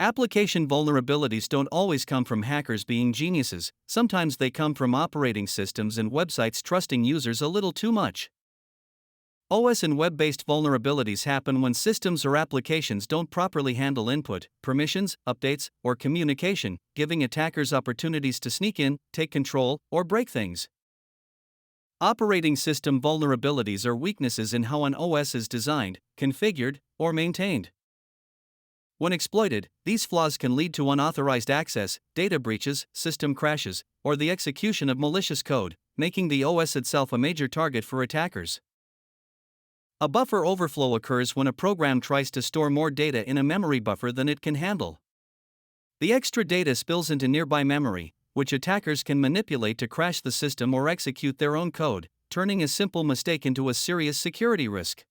Application vulnerabilities don't always come from hackers being geniuses, sometimes they come from operating systems and websites trusting users a little too much. OS and web-based vulnerabilities happen when systems or applications don't properly handle input, permissions, updates, or communication, giving attackers opportunities to sneak in, take control, or break things. Operating system vulnerabilities are weaknesses in how an OS is designed, configured, or maintained. When exploited, these flaws can lead to unauthorized access, data breaches, system crashes, or the execution of malicious code, making the OS itself a major target for attackers. A buffer overflow occurs when a program tries to store more data in a memory buffer than it can handle. The extra data spills into nearby memory, which attackers can manipulate to crash the system or execute their own code, turning a simple mistake into a serious security risk.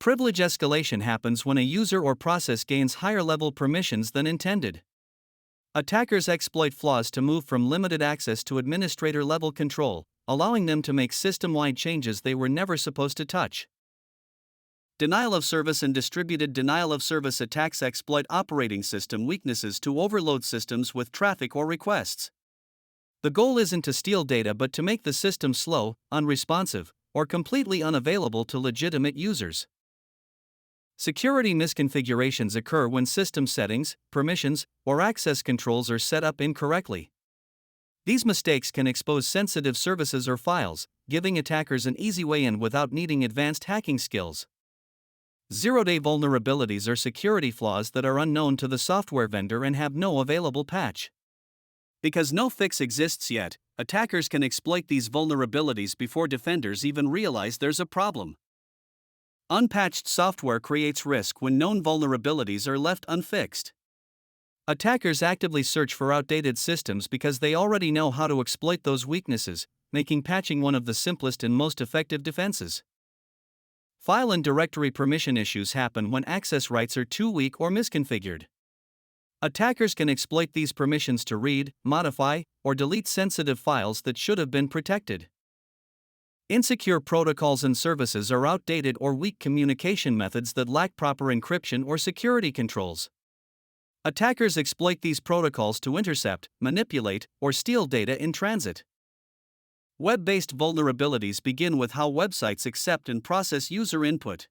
Privilege escalation happens when a user or process gains higher-level permissions than intended. Attackers exploit flaws to move from limited access to administrator-level control, allowing them to make system-wide changes they were never supposed to touch. Denial of service and distributed denial of service attacks exploit operating system weaknesses to overload systems with traffic or requests. The goal isn't to steal data but to make the system slow, unresponsive, or completely unavailable to legitimate users. Security misconfigurations occur when system settings, permissions, or access controls are set up incorrectly. These mistakes can expose sensitive services or files, giving attackers an easy way in without needing advanced hacking skills. Zero-day vulnerabilities are security flaws that are unknown to the software vendor and have no available patch. Because no fix exists yet, attackers can exploit these vulnerabilities before defenders even realize there's a problem. Unpatched software creates risk when known vulnerabilities are left unfixed. Attackers actively search for outdated systems because they already know how to exploit those weaknesses, making patching one of the simplest and most effective defenses. File and directory permission issues happen when access rights are too weak or misconfigured. Attackers can exploit these permissions to read, modify, or delete sensitive files that should have been protected. Insecure protocols and services are outdated or weak communication methods that lack proper encryption or security controls. Attackers exploit these protocols to intercept, manipulate, or steal data in transit. Web-based vulnerabilities begin with how websites accept and process user input.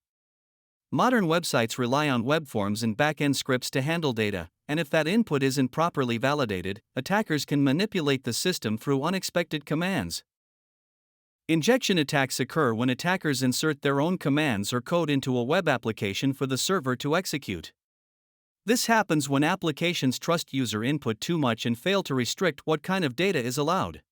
Modern websites rely on web forms and back-end scripts to handle data, and if that input isn't properly validated, attackers can manipulate the system through unexpected commands. Injection attacks occur when attackers insert their own commands or code into a web application for the server to execute. This happens when applications trust user input too much and fail to restrict what kind of data is allowed.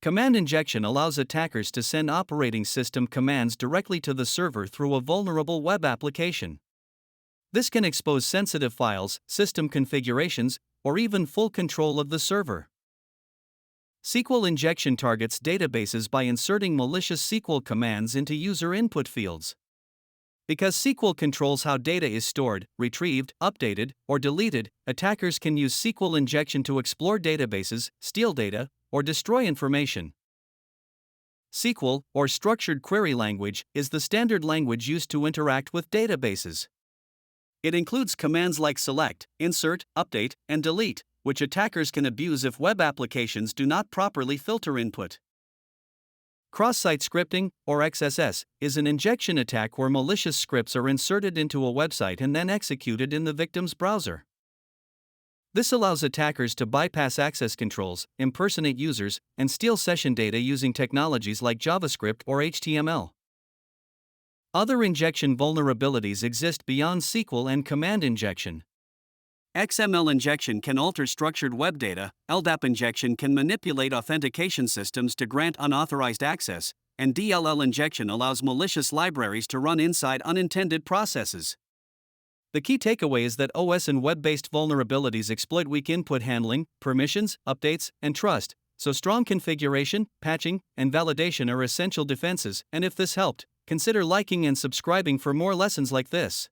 Command injection allows attackers to send operating system commands directly to the server through a vulnerable web application. This can expose sensitive files, system configurations, or even full control of the server. SQL injection targets databases by inserting malicious SQL commands into user input fields. Because SQL controls how data is stored, retrieved, updated, or deleted, attackers can use SQL injection to explore databases, steal data, or destroy information. SQL, or structured query language, is the standard language used to interact with databases. It includes commands like select, insert, update, and delete, which attackers can abuse if web applications do not properly filter input. Cross-site scripting, or XSS, is an injection attack where malicious scripts are inserted into a website and then executed in the victim's browser. This allows attackers to bypass access controls, impersonate users, and steal session data using technologies like JavaScript or HTML. Other injection vulnerabilities exist beyond SQL and command injection. XML injection can alter structured web data, LDAP injection can manipulate authentication systems to grant unauthorized access, and DLL injection allows malicious libraries to run inside unintended processes. The key takeaway is that OS and web-based vulnerabilities exploit weak input handling, permissions, updates, and trust, so strong configuration, patching, and validation are essential defenses, and if this helped, consider liking and subscribing for more lessons like this.